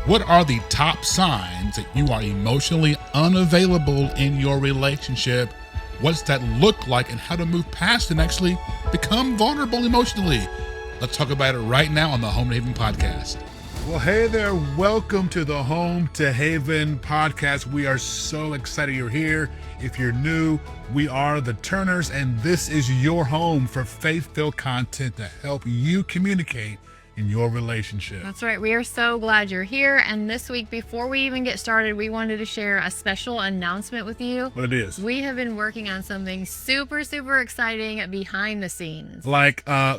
What are the top signs that you are emotionally unavailable in your relationship? What's that look like, and how to move past and actually become vulnerable emotionally? Let's talk about it right now on the Home to Haven podcast. Well, hey there. Welcome to the Home to Haven podcast. We are so excited you're here. If you're new, we are the Turners, and this is your home for faith-filled content to help you communicate in your relationship. That's right. We are so glad you're here. And this week, before we even get started, we wanted to share a special announcement with you. What it is? We have been working on something super exciting behind the scenes.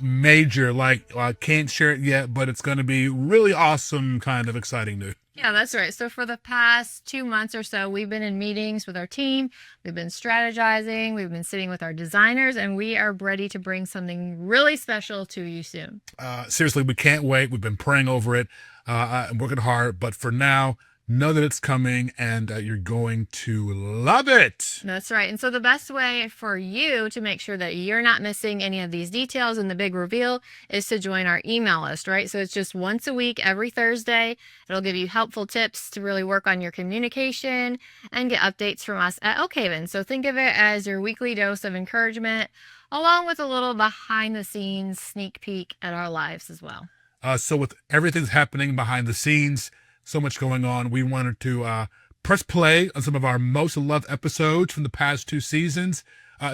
Major, I can't share it yet, but it's going to be really awesome, kind of exciting news. Yeah, that's right. So for the past 2 months or so, we've been in meetings with our team. We've been strategizing. We've been sitting with our designers, and we are ready to bring something really special to you soon. Seriously, we can't wait. We've been praying over it and working hard. But for now, know that it's coming, and you're going to love it. That's right. And so the best way for you to make sure that you're not missing any of these details in the big reveal is to join our email list, right? So it's just once a week, every Thursday. It'll give you helpful tips to really work on your communication and get updates from us at Oak Haven. So think of it as your weekly dose of encouragement, along with a little behind the scenes sneak peek at our lives as well. So with everything that's happening behind the scenes, so much going on, we wanted to press play on some of our most loved episodes from the past 2 seasons.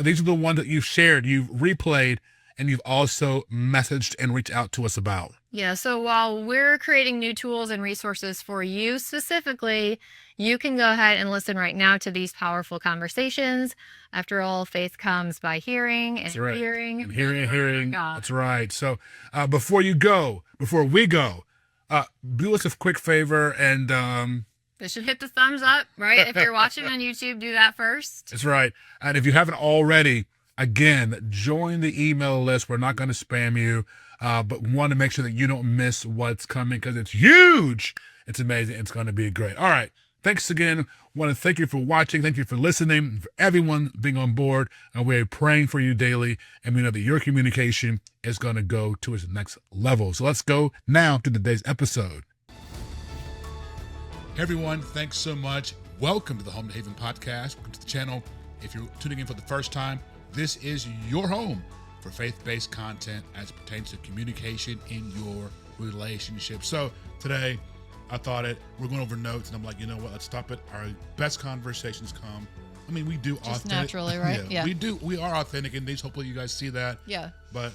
These are the ones that you've shared, you've replayed, and you've also messaged and reached out to us about. Yeah, so while we're creating new tools and resources for you specifically, you can go ahead and listen right now to these powerful conversations. After all, faith comes by hearing, and right. hearing. And hearing. That's right. So before we go, do us a quick favor and... They should hit the thumbs up, right? If you're watching on YouTube, do that first. That's right. And if you haven't already, again, join the email list. We're not going to spam you, but want to make sure that you don't miss what's coming because it's huge. It's amazing. It's going to be great. All right. Thanks again. Want to thank you for watching. Thank you for listening, for everyone being on board. And we're praying for you daily. And we know that your communication is going to go to its next level. So let's go now to today's episode. Hey everyone, thanks so much. Welcome to the Home to Haven podcast. Welcome to the channel. If you're tuning in for the first time, this is your home for faith-based content as it pertains to communication in your relationship. So today, we're going over notes, and I'm like, you know what, let's stop it. Our best conversations come. I mean, we do just authentic. Naturally, right? Yeah. We are authentic in these. Hopefully you guys see that. Yeah. But,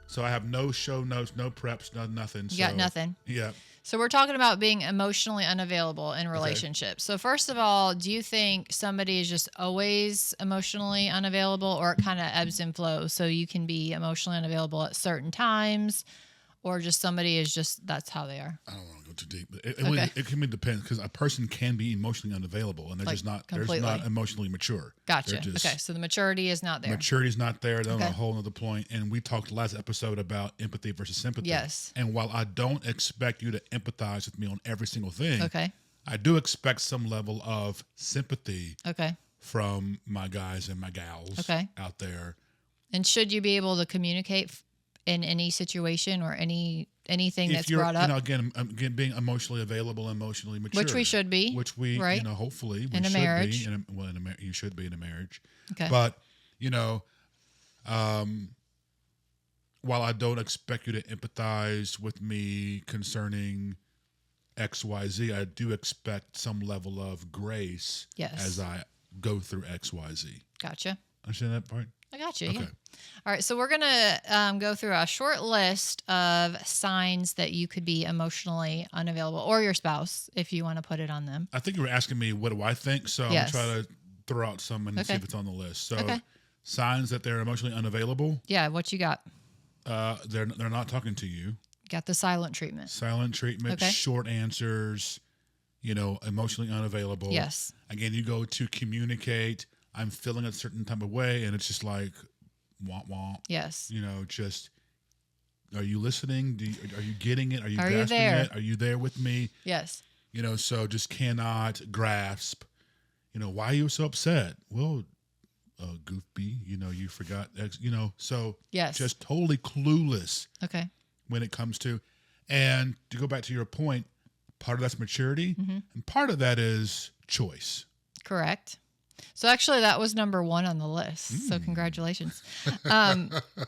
so I have no show notes, no preps, nothing. You got nothing. Yeah. So we're talking about being emotionally unavailable in relationships. Okay. So first of all, do you think somebody is just always emotionally unavailable, or it kind of ebbs and flows? So you can be emotionally unavailable at certain times, or just somebody is just, that's how they are? I don't want to go too deep. But it can depend, because a person can be emotionally unavailable and they're just not, they're not emotionally mature. Gotcha. Okay. So the maturity is not there. Maturity is not there. That's a whole other point. And we talked last episode about empathy versus sympathy. Yes. And while I don't expect you to empathize with me on every single thing, I do expect some level of sympathy from my guys and my gals out there. And should you be able to communicate in any situation or anything that's brought up? Again, being emotionally available, emotionally mature. Which we should be. Which we, hopefully. We in a should marriage. Be. You should be in a marriage. Okay. But, while I don't expect you to empathize with me concerning X, Y, Z, I do expect some level of grace as I go through X, Y, Z. Gotcha. Understand that part? I got you. Okay. Yeah. All right. So we're going to go through a short list of signs that you could be emotionally unavailable, or your spouse, if you want to put it on them. I think you were asking me, what do I think? So I'm going to try to throw out some and see if it's on the list. So signs that they're emotionally unavailable. Yeah. What you got? They're not talking to you. Got the silent treatment. Short answers, emotionally unavailable. Yes. Again, you go to communicate, I'm feeling a certain type of way, and it's just like, womp womp. Yes. Just, are you listening? Are you getting it? Are you grasping it? Are you there with me? Yes. So just cannot grasp, why are you so upset? Well, goofy, you forgot, so just totally clueless. Okay. When it comes to, and to go back to your point, Part of that's maturity, Mm-hmm. and part of that is choice. Correct. So actually that was number 1 on the list. So congratulations.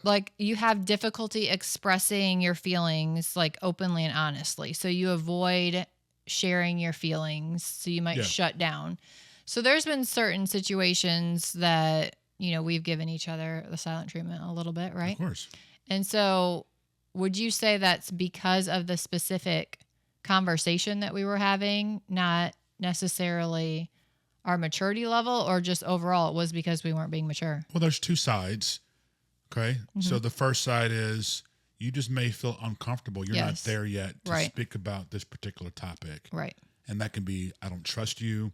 Like you have difficulty expressing your feelings like openly and honestly. So you avoid sharing your feelings. So you might shut down. So there's been certain situations that, we've given each other the silent treatment a little bit, right? Of course. And so would you say that's because of the specific conversation that we were having, not necessarily our maturity level, or just overall it was because we weren't being mature? Well, there's two sides. Okay. So the first side is you just may feel uncomfortable. You're not there yet to speak about this particular topic. Right. And that can be, I don't trust you.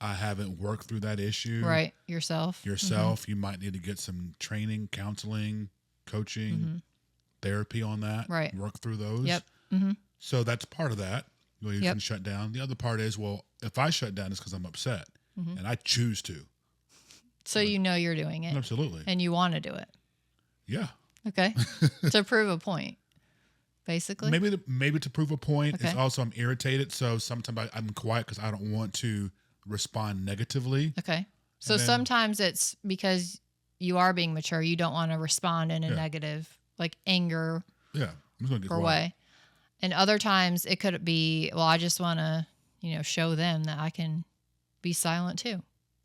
I haven't worked through that issue. Right. Yourself. You might need to get some training, counseling, coaching, therapy on that. Right. Work through those. Yep. So that's part of that. You can shut down. The other part is, well, if I shut down, it's because I'm upset and I choose to. So you're doing it. Absolutely. And you want to do it. Yeah. Okay. To prove a point, basically. Maybe to prove a point. Okay. It's also I'm irritated. So sometimes I'm quiet because I don't want to respond negatively. Okay. So sometimes it's because you are being mature. You don't want to respond in a negative, like anger I'm just gonna get quiet. way. And other times it could be, well, I just want to, show them that I can be silent too.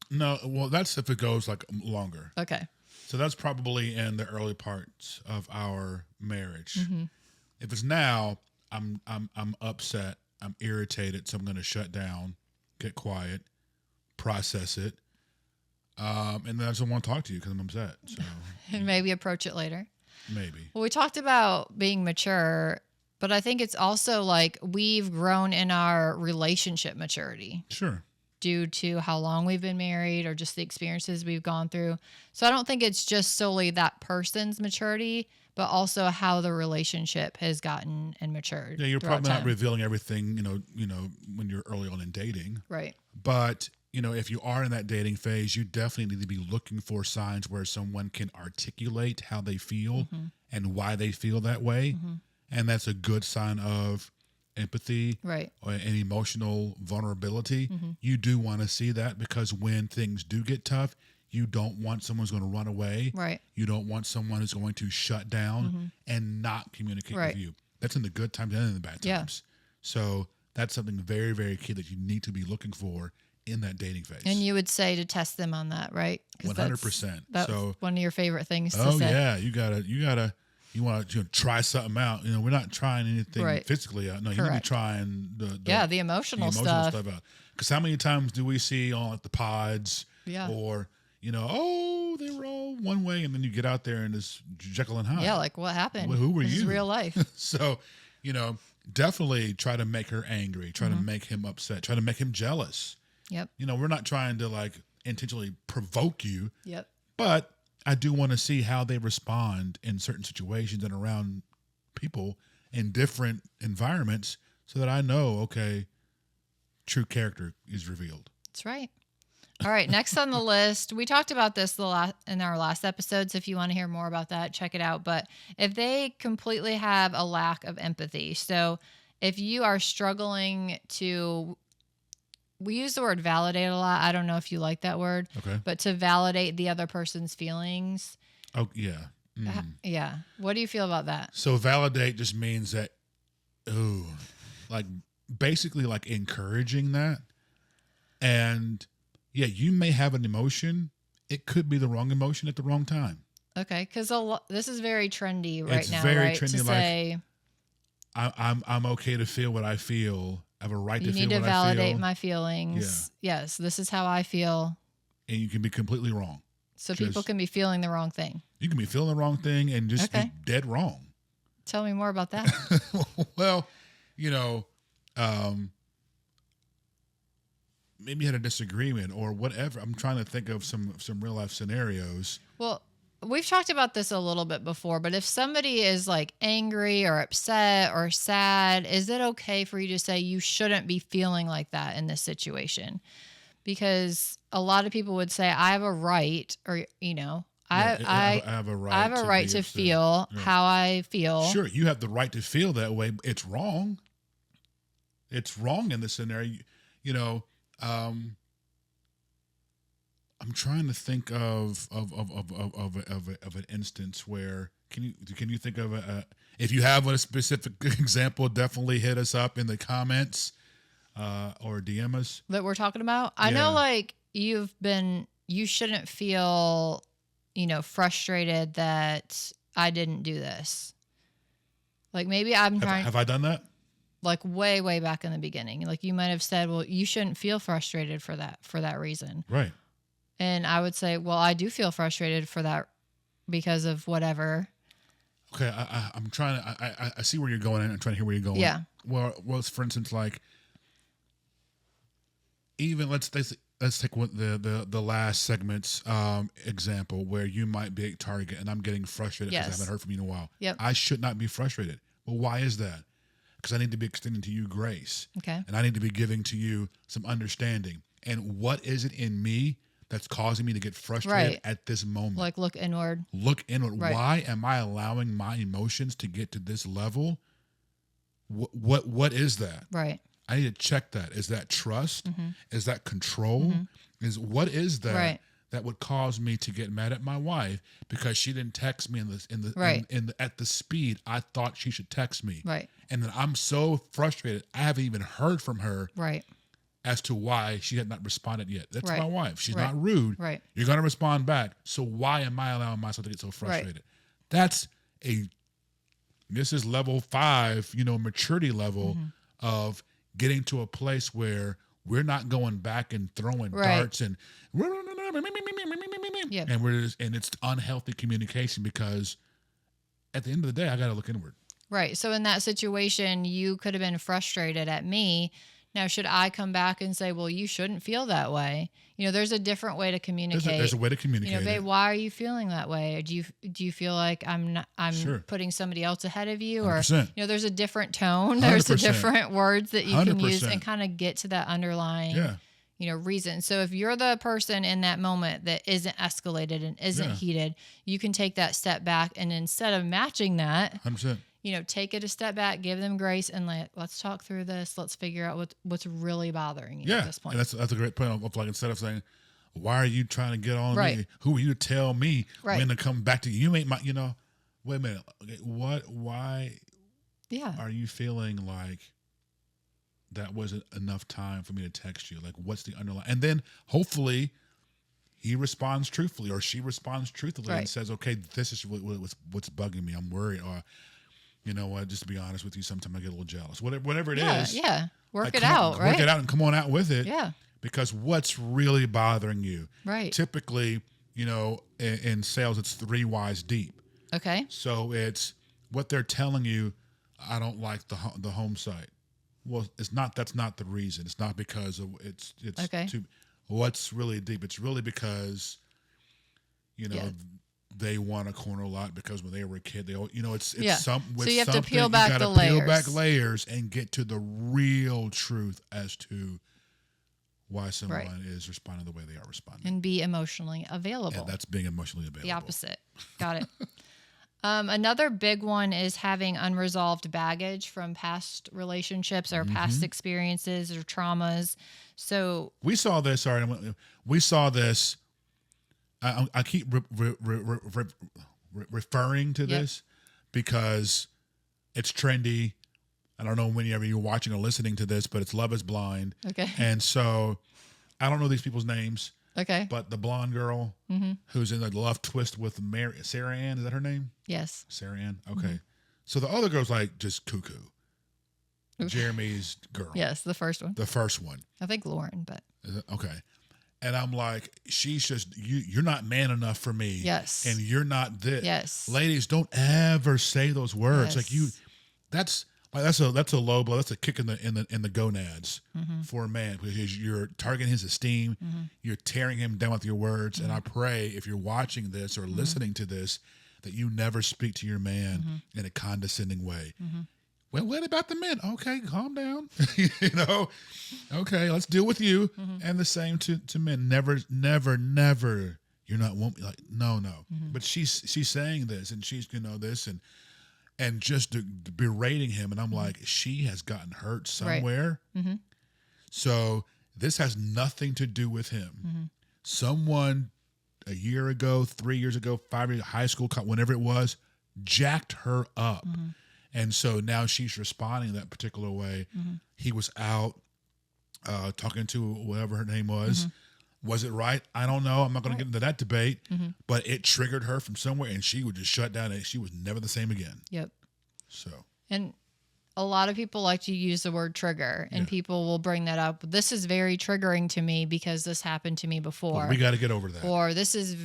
No, well, that's if it goes like longer. Okay. So that's probably in the early parts of our marriage. Mm-hmm. If it's now, I'm upset, I'm irritated, so I'm going to shut down, get quiet, process it, and then I just don't want to talk to you because I'm upset. So And maybe approach it later. maybe. Well, we talked about being mature, but I think it's also like we've grown in our relationship maturity Sure. due to how long we've been married or just the experiences we've gone through. So I don't think it's just solely that person's maturity, but also how the relationship has gotten and matured. Yeah, you're throughout probably not time. revealing everything, when you're early on in dating. Right. But, if you are in that dating phase, you definitely need to be looking for signs where someone can articulate how they feel and why they feel that way. And that's a good sign of empathy Right. or an emotional vulnerability. You do want to see that because when things do get tough, you don't want someone who's going to run away. Right. You don't want someone who's going to shut down and not communicate Right. with you. That's in the good times and in the bad Yeah. times. So that's something very, very key that you need to be looking for in that dating phase. And you would say to test them on that, right? 100%. That's So one of your favorite things to say. yeah, you want to try something out. We're not trying anything physically out. No, you need to be Correct. trying The emotional stuff. out. Because how many times do we see on like the pods or, oh, they were all one way, and then you get out there and it's Jekyll and Hyde. Yeah, like what happened? Well, who were This you? is real life. So, definitely try to make her angry, try to make him upset, try to make him jealous. Yep. We're not trying to like intentionally provoke you, Yep. but I do want to see how they respond in certain situations and around people in different environments so that I know, okay, true character is revealed. That's right. All right. Next on the list, we talked about this in our last episodes. If you want to hear more about that, check it out. But if they completely have a lack of empathy, so if you are struggling to, we use the word validate a lot. I don't know if you like that word, Okay. but to validate the other person's feelings. Oh, yeah. Yeah. What do you feel about that? So validate just means that, like basically like encouraging that. And yeah, you may have an emotion. It could be the wrong emotion at the wrong time. Okay. Because this is very trendy right It's now, very right? trendy, To like, say, I'm okay to feel what I feel. I have a right to you feel need to what I validate feel. my feelings. Yes, this is how I feel. And you can be completely wrong. So people can be feeling the wrong thing. You can be feeling the wrong thing and just be dead wrong. Tell me more about that. Well, maybe you had a disagreement or whatever. I'm trying to think of some real life scenarios. Well, we've talked about this a little bit before, but if somebody is like angry or upset or sad, is it okay for you to say you shouldn't be feeling like that in this situation? Because a lot of people would say, I have a right, or, I have a right. I have a right to feel how I feel. Sure, you have the right to feel that way. It's wrong. it's wrong in this scenario. You know, I'm trying to think of an instance where can you think of if you have a specific example, definitely hit us up in the comments or DM us that we're talking about. I know, like you shouldn't feel, frustrated that I didn't do this. Like maybe have I done that? Like way, way back in the beginning. Like you might have said, well, you shouldn't feel frustrated for that reason. Right. And I would say, well, I do feel frustrated for that because of whatever. Okay, I'm trying to. I see where you're going, and I'm trying to hear where you're going. Yeah. Well, for instance, like even let's take what the last segment's example where you might be a target, and I'm getting frustrated because I haven't heard from you in a while. Yep. I should not be frustrated. Well, why is that? Because I need to be extending to you grace. Okay. And I need to be giving to you some understanding. And what is it in me that's causing me to get frustrated at this moment? Like look inward. Look inward. Right. Why am I allowing my emotions to get to this level? What is that? Right. I need to check that. Is that trust? Mm-hmm. Is that control? Mm-hmm. What is that that would cause me to get mad at my wife because she didn't text me at the speed I thought she should text me? Right. And then I'm so frustrated I haven't even heard from her. Right. As to why she had not responded yet. That's my wife. She's not rude. Right. You're going to respond back. So why am I allowing myself to get so frustrated? That's this is level 5, maturity level of getting to a place where we're not going back and throwing darts and and it's unhealthy communication because at the end of the day, I got to look inward. Right. So in that situation, you could have been frustrated at me. Now, should I come back and say, well, you shouldn't feel that way? There's a different way to communicate. There's a way to communicate. Babe, why are you feeling that way? Do you feel like I'm putting somebody else ahead of you? 100%. Or, there's a different tone. There's a different words that you can 100%. use and kind of get to that underlying, reason. So if you're the person in that moment that isn't escalated and isn't heated, you can take that step back. And instead of matching that, 100%. Take it a step back, give them grace, and let's talk through this. Let's figure out what's really bothering you at this point. And that's a great point of like, instead of saying, why are you trying to get on me? Who are you to tell me when to come back to you? You ain't my, wait a minute. Okay, why are you feeling like that wasn't enough time for me to text you? Like, what's the underlying? And then hopefully he responds truthfully or she responds truthfully and says, okay, this is what's bugging me. I'm worried. Or, you know what? Just to be honest with you, sometimes I get a little jealous. Whatever it is. Yeah. Work it out, right? Work it out and come on out with it. Yeah. Because what's really bothering you? Right. Typically, in sales, it's 3 whys deep. Okay. So it's what they're telling you. I don't like the home site. Well, it's not. That's not the reason. It's not because of it's okay. What's really deep? It's really because, they want a corner lot because when they were a kid, it's something. So you have to peel back the layers. Peel back layers and get to the real truth as to why someone is responding the way they are responding. And be emotionally available. And that's being emotionally available. The opposite. Got it. Another big one is having unresolved baggage from past relationships or past experiences or traumas. So we saw this. I keep referring to this because it's trendy. I don't know whenever you're watching or listening to this, but it's Love is Blind. Okay. And so I don't know these people's names. Okay. But the blonde girl who's in the love twist with Sarah Ann, is that her name? Yes. Sarah Ann? Okay. So the other girl's like just cuckoo. Jeremy's girl. Yes, the first one. The first one. I think Lauren, but. Okay. And I'm like, she's just, you're not man enough for me. Yes. And you're not this. Yes. Ladies, don't ever say those words. Yes. That's a low blow. That's a kick in the gonads for a man because you're targeting his esteem. You're tearing him down with your words. And I pray if you're watching this or listening to this, that you never speak to your man in a condescending way. Well, what about the men? Okay, calm down. Okay, let's deal with you. And the same to men. Never. You're not like no. But she's saying this, and she's this, and and just berating him. And I'm like, she has gotten hurt somewhere. Right. So this has nothing to do with him. Someone a year ago, 3 years ago, 5 years, high school, whenever it was, jacked her up. And so now she's responding that particular way. He was out talking to whatever her name was. Was it right? I don't know. I'm not going to get into that debate, but it triggered her from somewhere, and she would just shut down, and she was never the same again. Yep. So, and a lot of people like to use the word trigger, and people will bring that up. This is very triggering to me because this happened to me before. Well, we got to get over that. Or this is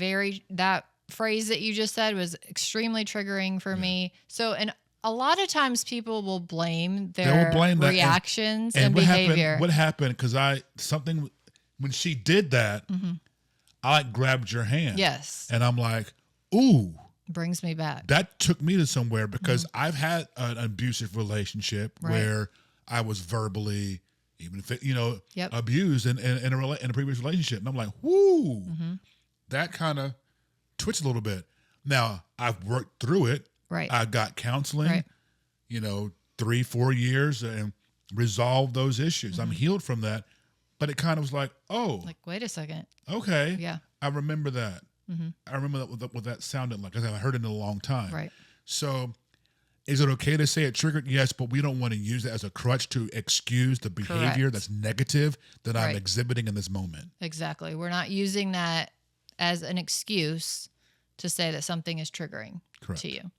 that phrase that you just said was extremely triggering for me. So, and a lot of times people will blame their reactions and behavior. What happened? Because when she did that, I grabbed your hand. Yes. And I'm like, ooh. Brings me back. That took me to somewhere because I've had an abusive relationship where I was verbally, even if it, abused in a previous relationship. And I'm like, whoo, that kind of twitched a little bit. Now, I've worked through it. Right. I got counseling, 3-4 years and resolved those issues. I'm healed from that. But it kind of was like, oh. Like, wait a second. Okay. Yeah. I remember that. I remember what that sounded like. I heard it in a long time. Right. So is it okay to say it triggered? Yes, but we don't want to use it as a crutch to excuse the behavior that's negative that I'm exhibiting in this moment. Exactly. We're not using that as an excuse to say that something is triggering to you.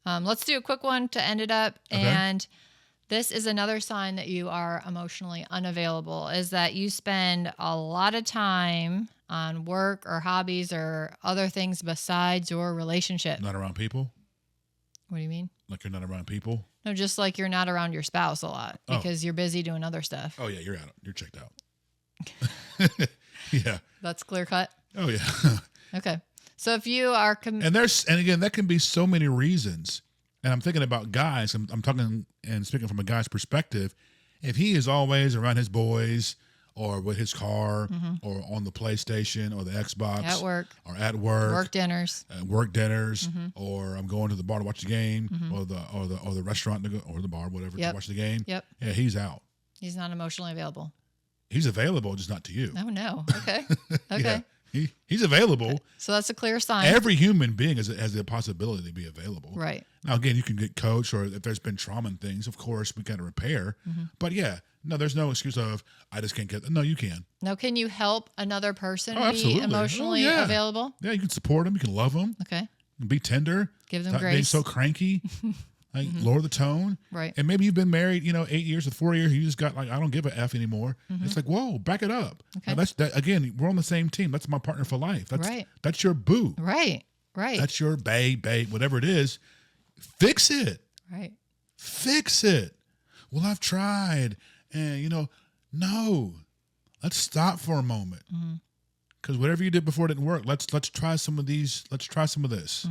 Let's do a quick one to end it up. Okay. And this is another sign that you are emotionally unavailable, is that you spend a lot of time on work or hobbies or other things besides your relationship. Not around people? What do you mean? Like you're not around people? No, just like you're not around your spouse a lot because you're busy doing other stuff. Oh, yeah, you're out. You're checked out. Yeah. That's clear cut? Oh, yeah. Okay. So if you are... and again, that can be so many reasons. And I'm thinking about guys. I'm talking and speaking from a guy's perspective. If he is always around his boys or with his car or on the PlayStation or the Xbox. At work. Or at work. Work dinners. Or I'm going to the bar to watch the game or the restaurant to go, or the bar, whatever, to watch the game. Yep. Yeah, he's out. He's not emotionally available. He's available, just not to you. Oh, no. Okay. Okay. Yeah. He's available. So that's a clear sign. Every human being has the possibility to be available. Right. Now, again, you can get coached, or if there's been trauma and things, of course, we got to repair. But yeah, no, there's no excuse of, I just can't get, no, you can. Now, can you help anher person be emotionally available? Yeah, you can support them. You can love them. Okay. Be tender. Give them Not grace. being so cranky. Like, lower the tone. Right. And maybe you've been married, 8 years or 4 years. You just got like, I don't give a F anymore. It's like, whoa, back it up. Okay. Now again, we're on the same team. That's my partner for life. That's your boo. Right. That's your babe, whatever it is. Fix it. Right. Fix it. Well, I've tried. And, no. Let's stop for a moment. Because whatever you did before didn't work. Let's try some of these. Let's try some of this.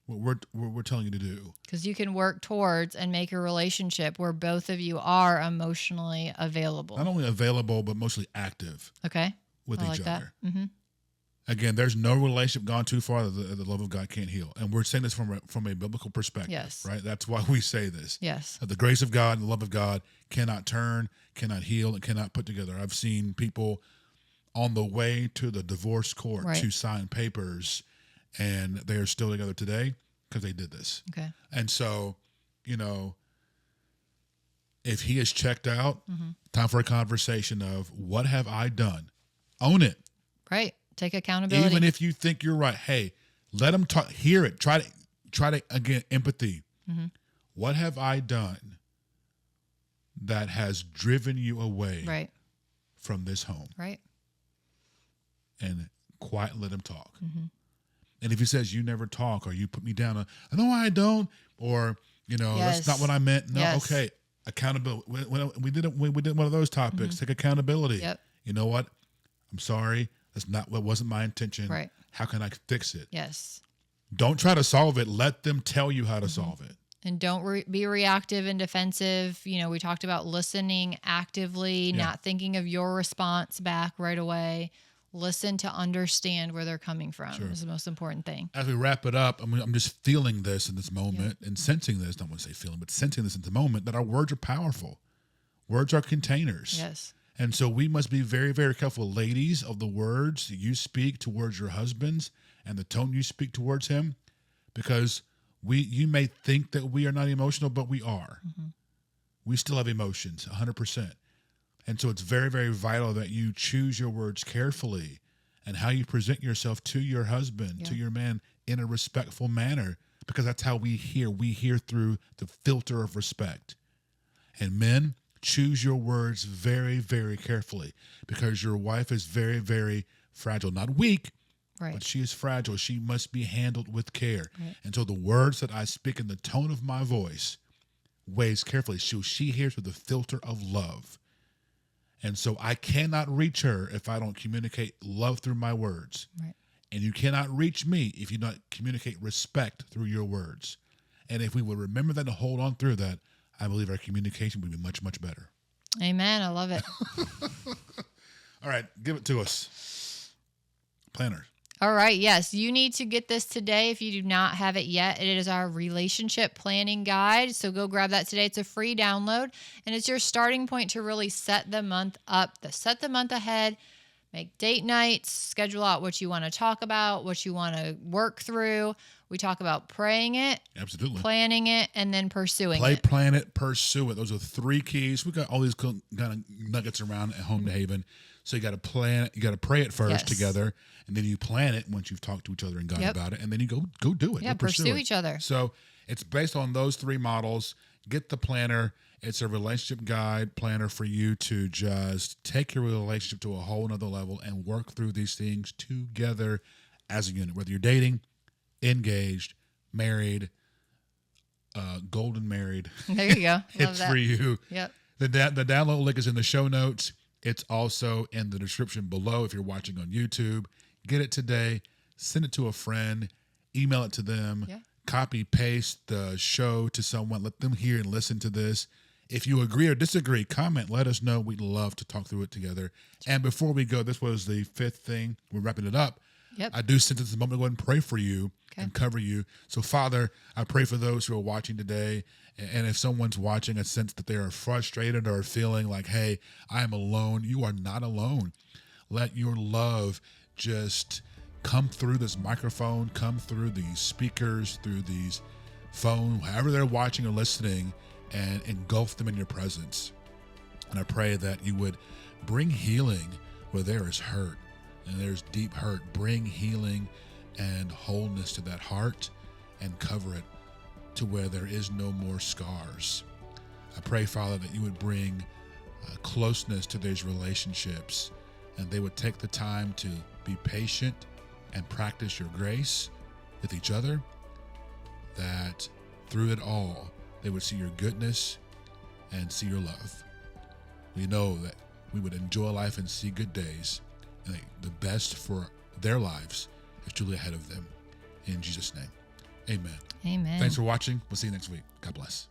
What we're telling you to do. Because you can work towards and make a relationship where both of you are emotionally available. Not only available, but mostly active. Okay. With each other. Mm-hmm. Again, there's no relationship gone too far that the love of God can't heal. And we're saying this from a biblical perspective. Yes. Right? That's why we say this. Yes. That the grace of God and the love of God cannot turn, cannot heal, and cannot put together. I've seen people on the way to the divorce court to sign papers, and they are still together today because they did this. Okay. And so, if he is checked out, time for a conversation of, what have I done? Own it. Right. Take accountability. Even if you think you're right, hey, let them talk. Hear it. Try to again, empathy. What have I done that has driven you away from this home? Right. And quietly let him talk. And if he says, you never talk, or you put me down, no, I don't, or, that's not what I meant. No, okay. Accountability. When we did one of those topics, take accountability. Yep. You know what? I'm sorry. That's not what wasn't my intention. Right. How can I fix it? Yes. Don't try to solve it. Let them tell you how to solve it. And don't be reactive and defensive. We talked about listening actively, not thinking of your response back right away. listen to understand where they're coming from. Sure. Is the most important thing. As we wrap it up, I'm just feeling this in this moment and sensing this. I don't want to say feeling, but sensing this in the moment that our words are powerful. Words are containers. Yes. And so we must be very, very careful, ladies, of the words that you speak towards your husbands and the tone you speak towards him, because you may think that we are not emotional, but we are. Mm-hmm. We still have emotions, 100%. And so it's very, very vital that you choose your words carefully and how you present yourself to your husband, to your man, in a respectful manner, because that's how we hear. We hear through the filter of respect. And men, choose your words very, very carefully, because your wife is very, very fragile. Not weak, but she is fragile. She must be handled with care. Right. And so the words that I speak and the tone of my voice weighs carefully. She hears with the filter of love. And so I cannot reach her if I don't communicate love through my words. Right. And you cannot reach me if you don't communicate respect through your words. And if we would remember that and hold on through that, I believe our communication would be much, much better. Amen. I love it. All right, give it to us. Planner. All right. Yes, you need to get this today if you do not have it yet. It is our relationship planning guide. So go grab that today. It's a free download, and it's your starting point to really set the month up, set the month ahead, make date nights, schedule out what you want to talk about, what you want to work through. We talk about praying it, absolutely, planning it, and then pursuing it. Plan it, pursue it. Those are 3 keys. We got all these kind of nuggets around at Home to Haven. So you got to plan it. You got to pray it first together, and then you plan it once you've talked to each other and God about it, and then you go do it. Yeah, pursue each other. So it's based on those 3 models. Get the planner. It's a relationship guide planner for you to just take your relationship to a whole nother level and work through these things together as a unit, whether you're dating, engaged, married, golden married. There you go. It's for you. Yep. The download link is in the show notes. It's also in the description below if you're watching on YouTube. Get it today. Send it to a friend. Email it to them. Yeah. Copy, paste the show to someone. Let them hear and listen to this. If you agree or disagree, comment. Let us know. We'd love to talk through it together. And before we go, this was the 5th thing. We're wrapping it up. Yep. I do sense this moment to go ahead and pray for you and cover you. So, Father, I pray for those who are watching today. And if someone's watching, I sense that they are frustrated or feeling like, hey, I am alone. You are not alone. Let your love just come through this microphone, come through these speakers, through these phones, however they're watching or listening, and engulf them in your presence. And I pray that you would bring healing where there is hurt and there's deep hurt. Bring healing and wholeness to that heart and cover it to where there is no more scars. I pray, Father, that you would bring closeness to these relationships, and they would take the time to be patient and practice your grace with each other, that through it all, they would see your goodness and see your love. We know that we would enjoy life and see good days, and the best for their lives is truly ahead of them. In Jesus' name, amen. Amen. Thanks for watching. We'll see you next week. God bless.